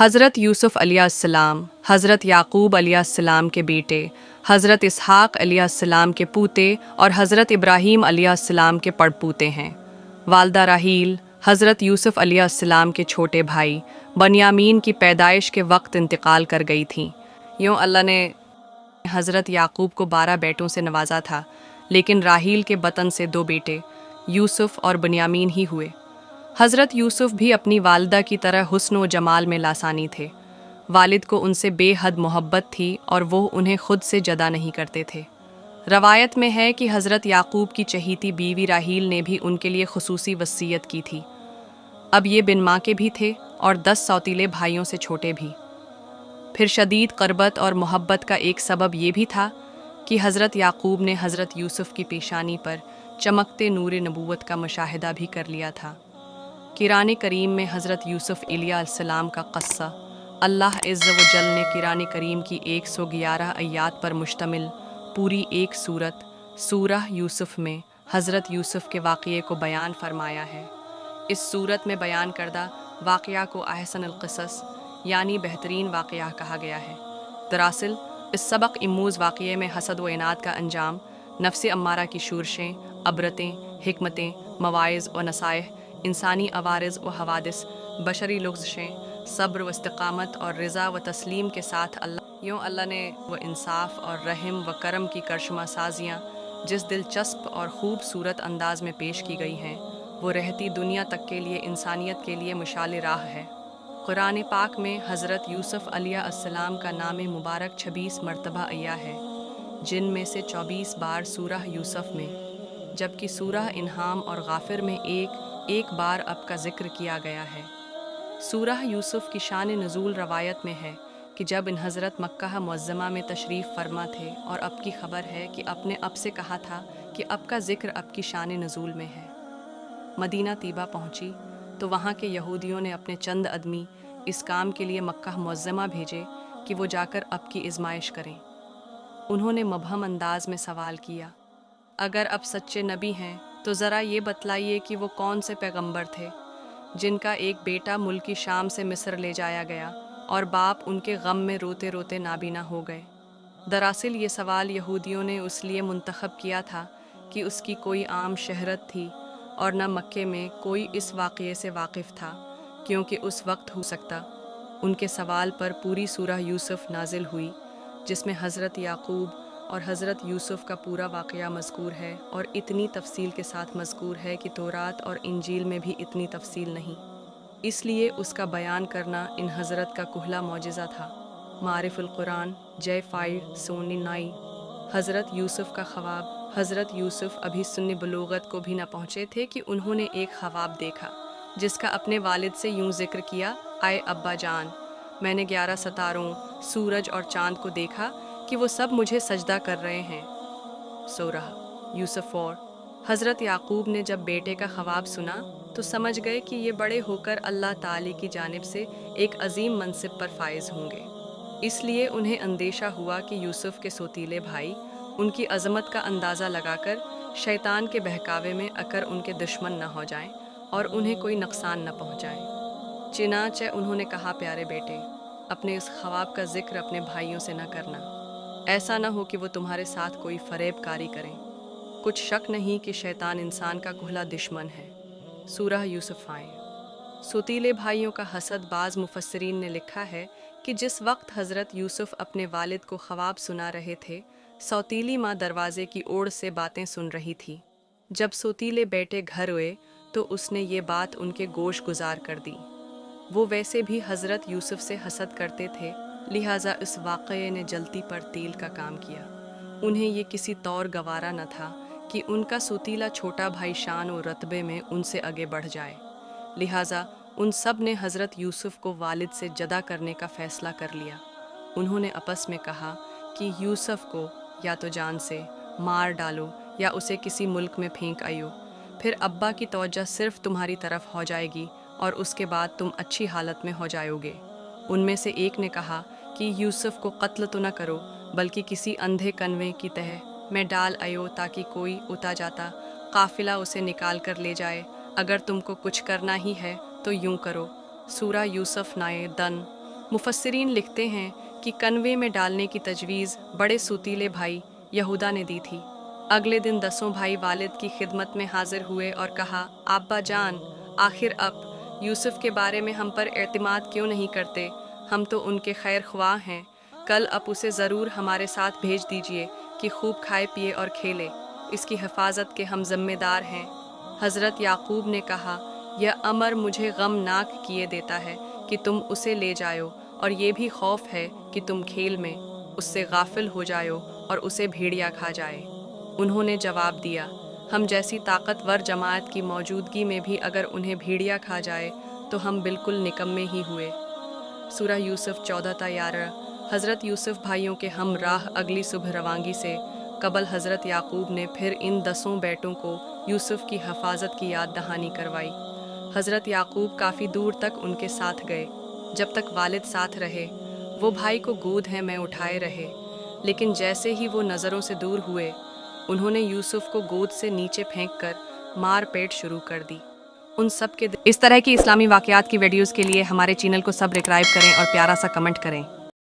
हज़रत यूसुफ़ अलैहिस्सलाम, हज़रत याकूब अलैहिस्सलाम के बेटे, हज़रत इसहाक़ अलैहिस्सलाम के पूते और हज़रत इब्राहीम अलैहिस्सलाम के पड़पूते हैं। वालदा राहील हज़रत यूसुफ़ अलैहिस्सलाम के छोटे भाई बनियामीन की पैदाइश के वक्त इंतकाल कर गई थीं। यूँ अल्लाह ने हज़रत याकूब को 12 बेटों से नवाजा था, लेकिन राहील के बतन से 2 बेटे यूसुफ़ और बनियामीन ही हुए। हज़रत यूसुफ़ भी अपनी वालिदा की तरह हुस्न व जमाल में लासानी थे। वालिद को उनसे बेहद मोहब्बत थी और वो उन्हें खुद से जदा नहीं करते थे। रवायत में है कि हज़रत याकूब की चहीती बीवी राहील ने भी उनके लिए खुसूसी वसीयत की थी। अब ये बिन माँ के भी थे और 10 सौतीले भाइयों से छोटे भी। फिर शदीद क़रबत और मोहब्बत का एक सबब ये भी था कि हज़रत याकूब ने हज़रत यूसुफ़ की पेशानी पर चमकते नूर नबूवत का मुशाहिदा भी कर लिया था। कुरान करीम में हज़रत यूसुफ़ अलैहिस्सलाम का क़स्सा अल्लाह इज़्ज़ व जल ने कुरान करीम की 111 आयात पर मुश्तमिल पूरी एक सूरत सूरह यूसुफ़ में हज़रत यूसुफ़ के वाक़ये को बयान फरमाया है। इस सूरत में बयान करदा वाक़या को अहसनुल क़िसस यानी बेहतरीन वाक़या कहा गया है। दरअसल इस सबक इमूज़ वाक़ये में हसद व इनाद का अंजाम, नफ्स अम्मारा की शूरशें, अबरतें, हिकमतें, मवाइज़ व नसाइह, इंसानी अवारिज़ व हवादिस, बशरी लुग़्ज़शें, सब्र व इस्तिक़ामत और रिज़ा व तस्लीम के साथ अल्लाह ने व इंसाफ और रहम व करम की करशमा साजियाँ जिस दिलचस्प और खूबसूरत अंदाज में पेश की गई हैं, वो रहती दुनिया तक के लिए इंसानियत के लिए मुशाल राह है। कुरान पाक में हज़रत यूसुफ़ अलैहिस्सलाम का नाम मुबारक 26 मरतबा आया है, जिनमें से 24 बार सूरह यूसुफ़ में, जबकि सूरह इन्हाम और गाफिर में एक बार अब का जिक्र किया गया है। सूरह यूसुफ़ की शान नुज़ूल रवायत में है कि जब इन हज़रत मक्का मुअज़्ज़मा में तशरीफ़ फरमा थे और अब की खबर है कि अपने अब से कहा था कि अब का जिक्र अब की शान नुज़ूल में है। मदीना तीबा पहुँची तो वहाँ के यहूदियों ने अपने चंद आदमी इस काम के लिए मक्का मुअज़्ज़मा भेजे कि वो जाकर अब की इज़माइश करें। उन्होंने मबहम अंदाज में सवाल किया, अगर अब सच्चे नबी हैं तो ज़रा ये बतलाइए कि वो कौन से पैगंबर थे जिनका एक बेटा मुल्की शाम से मिस्र ले जाया गया और बाप उनके गम में रोते रोते नाबीना हो गए। दरअसल ये सवाल यहूदियों ने उसलिए मुंतखब किया था कि उसकी कोई आम शहरत थी और न मक्के में कोई इस वाक़ये से वाकिफ़ था, क्योंकि उस वक्त हो सकता उनके सवाल पर पूरी सूरह यूसुफ़ नाजिल हुई, जिसमें हज़रत याकूब और हज़रत यूसुफ़ का पूरा वाक़या मज़कूर है और इतनी तफसील के साथ मज़कूर है कि तौरात और इंजील में भी इतनी तफसील नहीं। इसलिए उसका बयान करना इन हज़रत का कुहला मौजिज़ा था। मारिफुल कुरान जय 5 सोनी नाई। हज़रत यूसुफ़ का ख्वाब। हज़रत यूसुफ़ अभी सुन्नी बलूगत को भी न पहुँचे थे कि उन्होंने एक ख्वाब देखा जिसका अपने वालिद से यूँ ज़िक्र किया, आए अब्बा जान, मैंने 11 सितारों, सूरज और चाँद को देखा कि वो सब मुझे सजदा कर रहे हैं। सो रहा यूसुफ़ और हज़रत याकूब ने जब बेटे का ख्वाब सुना तो समझ गए कि ये बड़े होकर अल्लाह ताली की जानिब से एक अजीम मनसिब पर फाइज होंगे। इसलिए उन्हें अंदेशा हुआ कि यूसुफ़ के सोतीले भाई उनकी अज़मत का अंदाज़ा लगाकर शैतान के बहकावे में अकर उनके दुश्मन न हो जाएं और उन्हें कोई नुकसान न पहुँचाएं। चिनाचे उन्होंने कहा, प्यारे बेटे, अपने इस ख्वाब का जिक्र अपने भाइयों से न करना, ऐसा न हो कि वो तुम्हारे साथ कोई फरेबकारी करें। कुछ शक नहीं कि शैतान इंसान का कुहला दुश्मन है। सूरह यूसुफ़ आए। सोतीले भाइयों का हसद। बाज़ मुफस्सिरीन ने लिखा है कि जिस वक्त हज़रत यूसुफ़ अपने वालिद को ख्वाब सुना रहे थे, सौतीली माँ दरवाज़े की ओर से बातें सुन रही थी। जब सोतीले बेटे घर हुए तो उसने ये बात उनके गोश गुजार कर दी। वो वैसे भी हज़रत यूसुफ़ से हसद करते थे, लिहाजा इस वाक़ये ने जलती पर तेल का काम किया। उन्हें ये किसी तौर गवारा न था कि उनका सोतीला छोटा भाई शान और रतबे में उनसे आगे बढ़ जाए। लिहाजा उन सब ने हज़रत यूसुफ़ को वालिद से जदा करने का फ़ैसला कर लिया। उन्होंने आपस में कहा कि यूसुफ़ को या तो जान से मार डालो या उसे किसी मुल्क में फेंक आयो, फिर अब्बा की तवज्जो सिर्फ़ तुम्हारी तरफ हो जाएगी और उसके बाद तुम अच्छी हालत में हो जाओगे। उनमें से एक ने कहा कि यूसुफ़ को कत्ल तो न करो, बल्कि किसी अंधे कन्वे की तह में डाल आयो ताकि कोई उता जाता काफ़िला उसे निकाल कर ले जाए। अगर तुमको कुछ करना ही है तो यूँ करो। सूरह यूसुफ़ नाए दन मुफस्सिरीन लिखते हैं कि कन्वे में डालने की तजवीज़ बड़े सूतीले भाई यहूदा ने दी थी। अगले दिन 10 भाई वालिद की खिदमत में हाजिर हुए और कहा, अब्बा जान, आखिर अब यूसुफ के बारे में हम पर एतमाद क्यों नहीं करते? हम तो उनके खैर ख्वाह हैं। कल अब उसे ज़रूर हमारे साथ भेज दीजिए कि खूब खाए पिए और खेले। इसकी हिफाजत के हम ज़िम्मेदार हैं। हज़रत याकूब ने कहा, यह अमर मुझे गमनाक किए देता है कि तुम उसे ले जाओ, और ये भी खौफ है कि तुम खेल में उससे गाफिल हो जाओ और उसे भेड़िया खा जाए। उन्होंने जवाब दिया, हम जैसी ताकतवर जमात की मौजूदगी में भी अगर उन्हें भेड़िया खा जाए तो हम बिल्कुल निकम्मे ही हुए। सूरह यूसुफ 14-11। हज़रत यूसुफ भाइयों के हम राह अगली सुबह रवानगी से कबल हज़रत याकूब ने फिर इन 10 बेटों को यूसुफ की हिफाजत की याद दहानी करवाई। हज़रत याकूब काफ़ी दूर तक उनके साथ गए। जब तक वालिद साथ रहे, वो भाई को गोद में उठाए रहे, लेकिन जैसे ही वो नज़रों से दूर हुए, उन्होंने यूसुफ को गोद से नीचे फेंककर मार पेट शुरू कर दी। उन सब के इस तरह की इस्लामी वाक़यात की वीडियोज़ के लिए हमारे चैनल को सब्सक्राइब करें और प्यारा सा कमेंट करें।